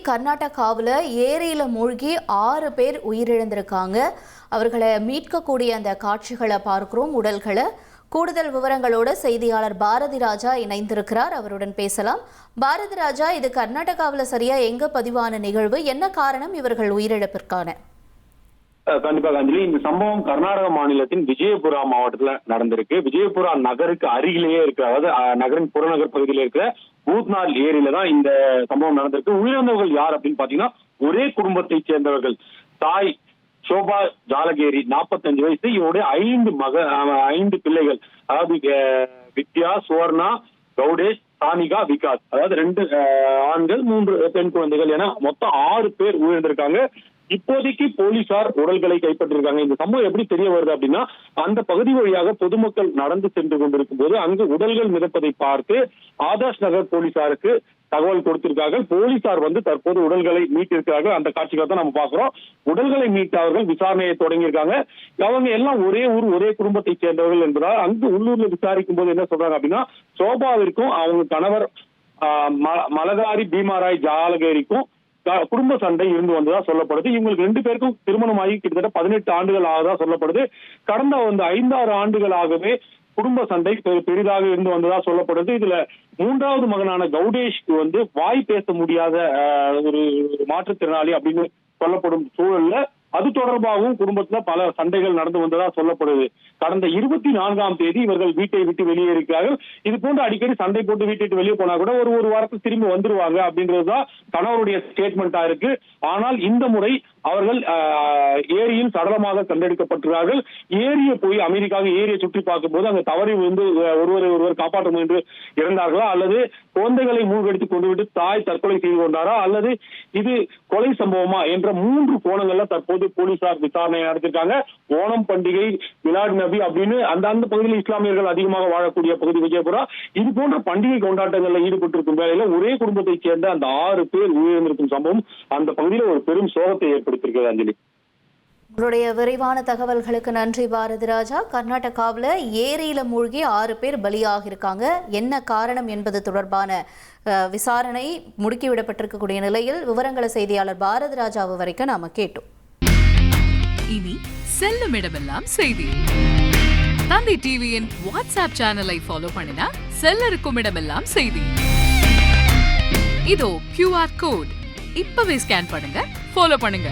கர்நாடகாவில் ஏரியில் மூழ்கி 6 பேர் உயிரிழந்திருக்காங்க. அவர்களை மீட்கக்கூடிய அந்த காட்சிகளை பார்க்கிறோம், உடல்களை. கூடுதல் விவரங்களோட செய்தியாளர் பாரதி ராஜா இணைந்திருக்கிறார், அவருடன் பேசலாம். பாரதி ராஜா, இது கர்நாடகாவில் சரியா எங்க பதிவான நிகழ்வு? என்ன காரணம் இவர்கள் உயிரிழப்பிற்கான? கண்டிப்பாக அஞ்சலி, இந்த சம்பவம் கர்நாடக மாநிலத்தின் விஜயபுரா மாவட்டத்துல நடந்திருக்கு. விஜயபுரா நகருக்கு அருகிலேயே இருக்கிற, அதாவது நகரின் புறநகர் பகுதியில இருக்கிற பூத்நாள் ஏரியில தான் இந்த சம்பவம் நடந்திருக்கு. உயிரிழந்தவர்கள் யார் அப்படின்னு பாத்தீங்கன்னா, ஒரே குடும்பத்தை சேர்ந்தவர்கள். தாய் சோபா ஜாலகேரி, 45 வயசு. இவருடைய 5 பிள்ளைகள், அதாவது வித்யா, சுவர்ணா, கௌடேஷ், சானிகா, விகாஸ், அதாவது 2 ஆண்கள் 3 பெண் குழந்தைகள் என மொத்தம் 6 பேர் உயிரிழந்திருக்காங்க. இப்போதைக்கு போலீசார் உடல்களை கைப்பற்றிருக்காங்க. இந்த சம்பவம் எப்படி தெரிய வருது அப்படின்னா, அந்த பகுதி வழியாக பொதுமக்கள் நடந்து சென்று கொண்டிருக்கும் போது அங்கு உடல்கள் மிதப்பதை பார்த்து ஆதர்ஷ் நகர் போலீசாருக்கு தகவல் கொடுத்திருக்கார்கள். போலீசார் தற்போது உடல்களை மீட்டிருக்கிறார்கள். அந்த காட்சிகளை தான் நம்ம பாக்குறோம். உடல்களை மீட்ட அவர்கள் விசாரணையை தொடங்கியிருக்காங்க. அவங்க எல்லாம் ஒரே ஊர், ஒரே குடும்பத்தை சேர்ந்தவர்கள் என்பதால் அங்கு உள்ளூர்ல விசாரிக்கும் போது என்ன சொல்றாங்க அப்படின்னா, சோபாவிற்கும் அவங்க கணவர் மலதாரி பீமாராய் ஜாலகேரிக்கும் குடும்ப சண்டை இருந்து வந்ததா சொல்லப்படுது. இவங்களுக்கு 2 பேருக்கும் திருமணமாகி கிட்டத்தட்ட 18 ஆண்டுகள் ஆகதா சொல்லப்படுது. கடந்த 5-6 ஆண்டுகளாகவே குடும்ப சண்டை பெரிதாக இருந்து வந்ததா சொல்லப்படுது. இதுல 3வது மகனான கௌடேஷ்க்கு வாய் பேச முடியாத ஒரு மாற்றுத்திறனாளி அப்படின்னு சொல்லப்படும் சூழல்ல அது தொடர்பாகவும் குடும்பத்துல பல சண்டைகள் நடந்து வந்ததா சொல்லப்படுது. கடந்த 24ஆம் தேதி இவர்கள் வீட்டை விட்டு வெளியேறிருக்கிறார்கள். இது போன்று அடிக்கடி சண்டை போட்டு வீட்டை விட்டு வெளியே போனா கூட ஒரு வாரத்துக்கு திரும்பி வந்துருவாங்க அப்படின்றதுதான் கணவருடைய ஸ்டேட்மெண்டா இருக்கு. ஆனால் இந்த முறை அவர்கள் ஏரியில் சடலமாக கண்டெடுக்கப்பட்டிருக்கிறார்கள். ஏரியை போய் அமைதிக்காக ஏரியை சுற்றி பார்க்கும் போது அங்க தவறி ஒருவர் காப்பாற்ற முயன்று இறந்தார்களா, அல்லது குழந்தைகளை மூழ்கடித்து கொண்டு விட்டு தாய் தற்கொலை செய்து கொண்டாரா, அல்லது இது கொலை சம்பவமா என்ற 3 கோணங்கள்ல தற்போது போலீசார் விசாரணை நடத்திருக்காங்க. ஓணம் பண்டிகை, மிலாட் நபி அப்படின்னு அந்த பகுதியில் இஸ்லாமியர்கள் அதிகமாக வாழக்கூடிய பகுதி விஜயபுரா. இது போன்ற பண்டிகை கொண்டாட்டங்கள்ல ஈடுபட்டிருக்கும் வேளையில ஒரே குடும்பத்தை சேர்ந்த அந்த 6 பேர் உயிரிழந்திருக்கும் சம்பவம் அந்த பகுதியில் ஒரு பெரும் சோகத்தை ஏற்படுத்தியிருக்கிறது. அஞ்சலி, உங்களுடைய விரைவான தகவல்களுக்கு நன்றி பாரதி ராஜா. கர்நாடகாவில் ஏரியில மூழ்கி 6 பேர் பலியாக இருக்காங்க. என்ன காரணம் என்பது தொடர்பான விசாரணை முடுக்கிவிடப்பட்டிருக்கக்கூடிய நிலையில் விவரங்களை செய்தியாளர் பாரதி ராஜாவு வரைக்கும் நாம கேட்டோம். இனி செல்லும் இடமெல்லாம் செய்தி. தந்தி டிவியின் வாட்ஸ்அப் சேனலை ஃபாலோ பண்ணினா செல்லருக்கும் இடமெல்லாம் செய்தி. இதோ QR கோட், இப்பவே ஸ்கேன் பண்ணுங்க, ஃபாலோ பண்ணுங்க.